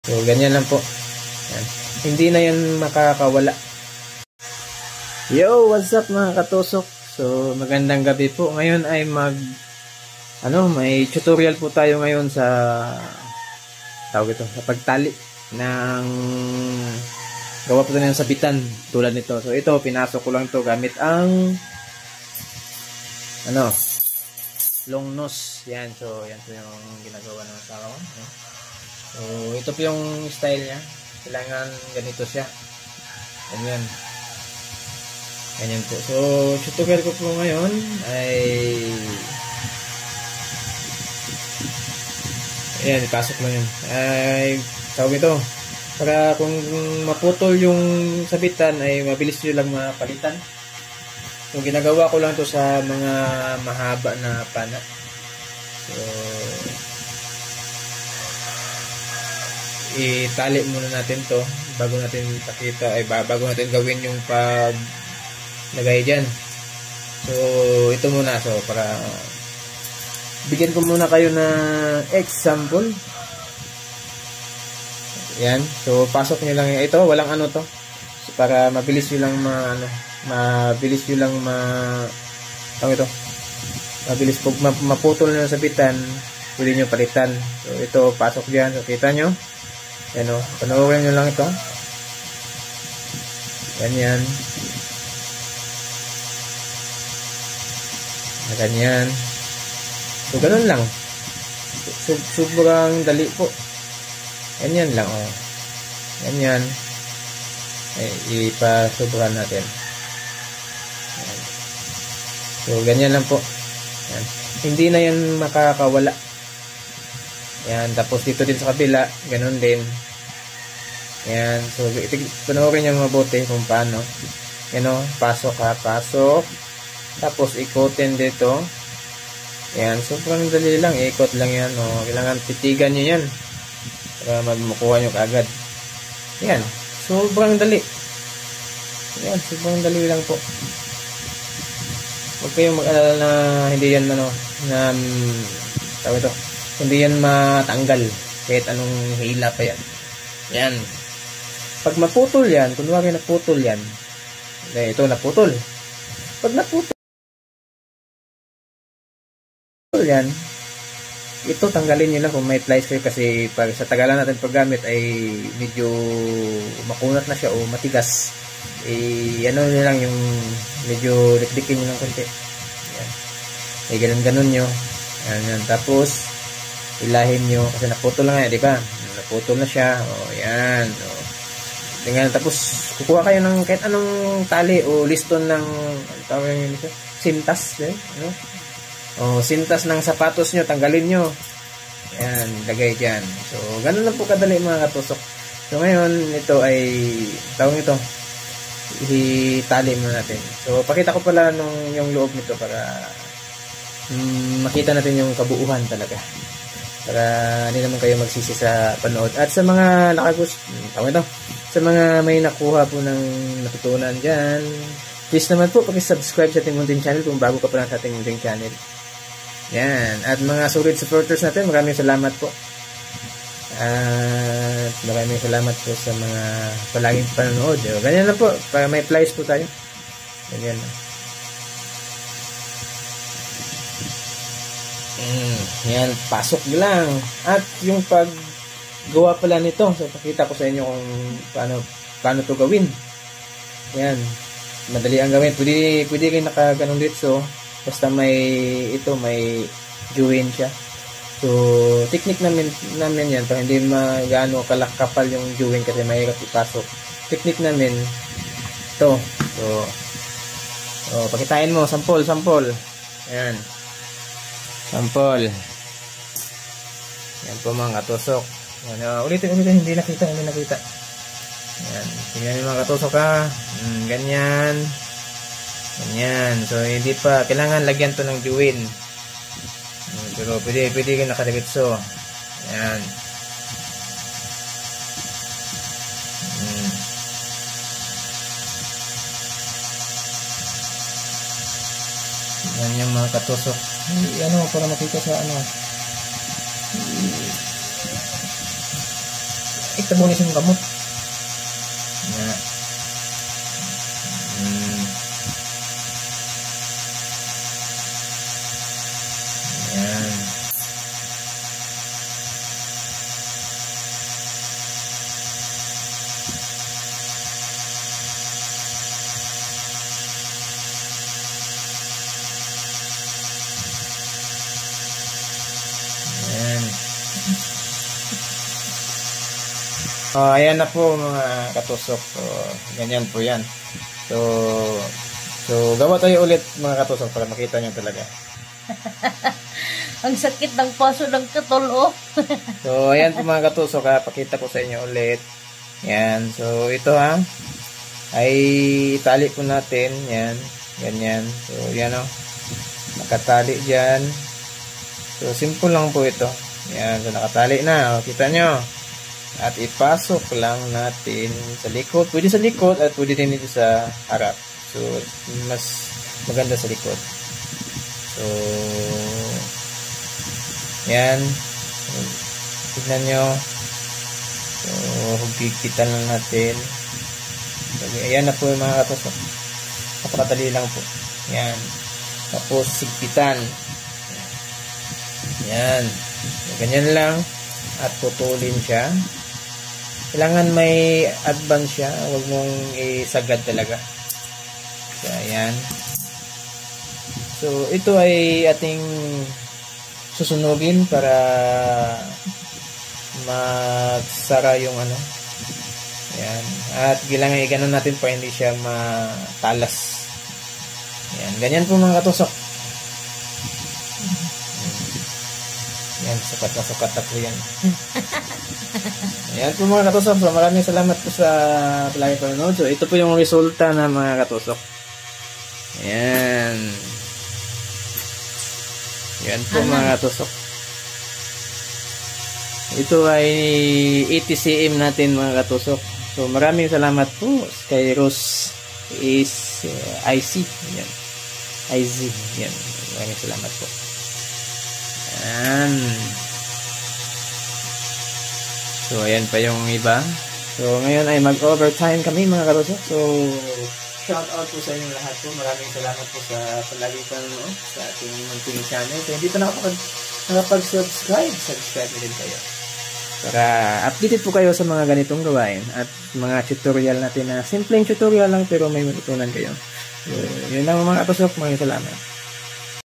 So, ganyan lang po. Yan. Hindi na yan makakawala. Yo, what's up mga katusok? So, magandang gabi po. Ngayon ay may tutorial po tayo ngayon sa sa pagtali ng gawa po tayo ng sabitan tulad nito. So, ito, pinasok ko lang to gamit ang long nose. Yan. So, yan po yung ginagawa ng asawa ko. So, ito po yung style niya. Kailangan ganito siya. Ganyan. Ganyan po. So, tutorial ko po ngayon ay ayan, ipasok lang yun. Ay, tawag ito. Para kung maputol yung sabitan ay mabilis nyo lang mapalitan. So, ginagawa ko lang to sa mga mahaba na pana. So, itali muna natin to bago natin pakita, bago natin gawin yung paglagay dyan. So, ito muna. So, para bigyan ko muna kayo na example. Yan. So, pasok nyo lang ito. Walang to. So, para mabilis nyo lang mabilis nyo lang mabilis pag maputol na yung sabitan, pwede nyo palitan. So, ito, pasok dyan. So, kita nyo. Yan o. Panoorin nyo lang ito. Ganyan. Ganyan. So, ganun lang. Sobrang dali po. Ganyan lang, o. Ganyan. Ay, ipasobrahan natin. Yan. So, ganyan lang po. Yan. Hindi na yan makakawala. Yan. Tapos, dito din sa kabila, ganun din. Yan. So, panoorin nyo mabuti kung paano. Yan o. Pasok ha. Pasok. Tapos, ikotin dito. Yan, sobrang dali lang. Ikot lang yan. O, kailangan titigan nyo yan para magmukuha nyo kaagad. Yan, sobrang dali. Yan, sobrang dali lang po. Huwag kayong mag-alala na hindi yan hindi yan matanggal kahit anong hila pa yan. Yan. Pag maputol yan, kunwari naputol yan, ito naputol. Pag naputol yan, ito tanggalin nyo lang kung may pliers kayo, kasi pag sa tagalan natin paggamit ay medyo makunat na siya o matigas. Ano nyo lang yung medyo dikdikin nyo ng konti. Yan. Ganun nyo. Yan. Tapos ilahin nyo kasi naputol na nga, di ba? Naputol na siya. O yan. O. Tingnan. Tapos kukuha kayo ng kahit anong tali o liston ng sintas. O, sintas ng sapatos nyo, tanggalin nyo. Ayan, lagay dyan. So, ganun lang po kadali mga katusok. So, ngayon, ito ay, itali muna natin. So, pakita ko pala yung loob nito para makita natin yung kabuuhan talaga. Para hindi naman kayo magsisi sa panood. At sa mga sa mga may nakuha po ng natutunan dyan, please naman po, pag-subscribe sa ating munting channel kung bago ka pa lang sa ating munting channel. Yan. At mga solid supporters natin, maraming salamat po. At maraming salamat po sa mga palaging panonood. Ganyan lang po. Para may pliers po tayo. Ganyan lang. Yan. Pasok lang. At yung paggawa pala nito, so pakita ko sa inyo kung paano to gawin. Yan. Madali ang gawin. Pwede kayo nakaganon dito. Basta may join siya. So, technique namin yan para hindi gaano kalakapal yung join kasi mahirap ipasok. Technique namin ito. So, pakitain mo. Sample. Ayan. Sample. Yan po mga katusok. Ulitin. Hindi nakita. Ayan. Tingnan nyo mga katusok ha. Ganyan. So, hindi pa. Kailangan lagyan to ng juwin. Pero pwede kayo nakadiretso. Ayan. Yan yung mga katusok. Para makita sa tabunis yung gamot. Yan. Yan. Yan. Ayan na po mga katusok. So, ganyan po yan. So gawa tayo ulit mga katusok para makita nyo talaga. Ang sakit ng paso ng katol, So, ayan po mga katusok ha. Pakita ko sa inyo ulit. Yan. So, ito ha. Ay tali po natin. Yan. Ganyan. So, yan o. Nakatali dyan. So, simple lang po ito. Yan. So, nakatali na. O, kita nyo. At ipasok lang natin sa likod. Pwede sa likod at pwede din dito sa harap. So, mas maganda sa likod. So, yan. So, tignan nyo. So, higpitan lang natin. So, ayan na po yung mga katusok. Napakadali lang po. Yan. Tapos, sigpitan. Yan. So, ganyan lang. At putulin siya. Kailangan may advance siya. Huwag mong isagad talaga. So, ayan. So, ito ay ating susunugin para magsara yung ano. Ayan. At kailangan i-ganon natin para hindi siya matalas. Ayan. Ganyan po mga katusok. Ayan. Sukat na po yan. Ayan po mga katusok. So, maraming salamat po sa palagi panonood. So, ito po yung resulta ng mga katusok. Ayan. Ayan po mga katusok. Ito ay 80 cm natin mga katusok. So, maraming salamat po kay Rose is IC. Ayan. IZ. Ayan. Maraming salamat po. Ayan. So, ayan pa yung iba. So, ngayon ay mag-overtime kami mga katusok. So, shout out po sa inyo lahat po. Maraming salamat po sa palagi panonood sa ating munting channel. So, hindi pa nakapag-subscribe, subscribe na din kayo. Para updated po kayo sa mga ganitong gawain at mga tutorial natin na simpleng tutorial lang pero may matutunan kayo. So, yun lang mga katusok. Maraming salamat.